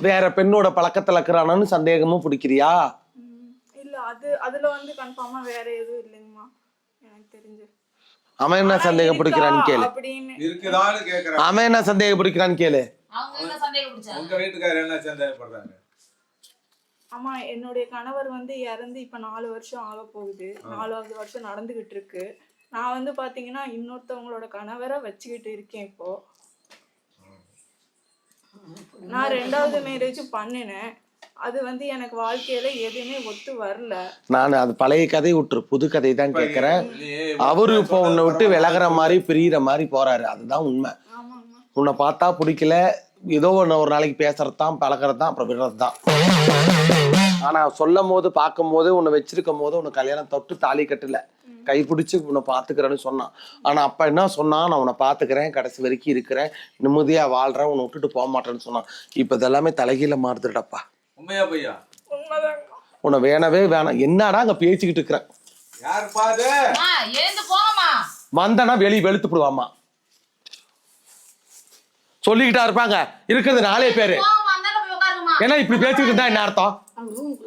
வேற பெண்ணோட பழக்கத்துல இருக்கிறானு சந்தேகமும் பிடிக்கிறியா? இல்ல அதுல வந்து கன்ஃபார்மா வேற எதுவும் இல்லைங்கம்மா எனக்கு தெரிஞ்சு. அவன் என்ன சந்தேகம் பிடிக்கிறான்னு கேளு. இருக்குதான்னு கேக்குறான். அவன் என்ன சந்தேகம் பிடிக்கிறான்னு கேளு. அவங்க என்ன சந்தேகம் பிடிச்சாங்க? உங்க வீட்டுக்காரர் என்ன சந்தேகப்படுறாங்க? ஆமா, என்னுடைய கணவர் வந்து இறந்து இப்ப 4 வருஷம் ஆக போகுது. 4வது வருஷம் நடந்துகிட்டு இருக்கு. நான் வந்து பாத்தீங்கன்னா இன்னொருத்தவங்களோட கணவரை வச்சுக்கிட்டு இருக்கேன் இப்போ. நான் 2வது மேரேஜ் பண்ணினேன். அது வந்து எனக்கு வாழ்க்கையில எதுவுமே ஒத்து வரல. நான் அது பழைய கதை விட்டுரு, புது கதை தான் கேட்கறேன். அவரு இப்போ உன்னை விட்டு விலகிற மாதிரி பிரியிற மாதிரி போறாரு, அதுதான் உண்மை. உன்னை பார்த்தா பிடிக்கல, ஏதோ ஒன்று ஒரு நாளைக்கு பேசுறதுதான் பழகிறதுதான் அப்புறம் விடுறதுதான். ஆனா சொல்லும் போது பார்க்கும் போது உன்னை வச்சிருக்கும் போது உன்னை கல்யாணம் தொட்டு தாலி கட்டல, கை பிடிச்சி உன்னை பாத்துக்கிறேன்னு சொன்னான். ஆனா அப்ப என்ன சொன்னா, நான் உன்னை பாத்துக்கிறேன், கடைசி வரைக்கும் இருக்கிறேன், நிம்மதியா வாழ்றேன், உன்னை விட்டுட்டு போக மாட்டேன்னு சொன்னான். இப்ப இதெல்லாமே தலைகீழ மாறுதுடப்பா. உண்மையா பையா? உண்மைதாங்க. உன்னை வேணவே வேணாம், என்னடா அங்க பேசிக்கிட்டு இருக்கிறேன். யார் பாது? எழுந்து போங்கம்மா. வந்தனா வெளியே வெளுத்துப்படுவாமா சொல்லிக்கிட்டா இருப்பாங்க. இருக்கிறது 4 பேரு. போங்கம்மா, அந்த போய் உட்காருங்கம்மா. ஏன்னா இப்படி பேசிக்கிட்டு இருந்தா என்ன அர்த்தம்? அவங்க ரூமுக்குள்ள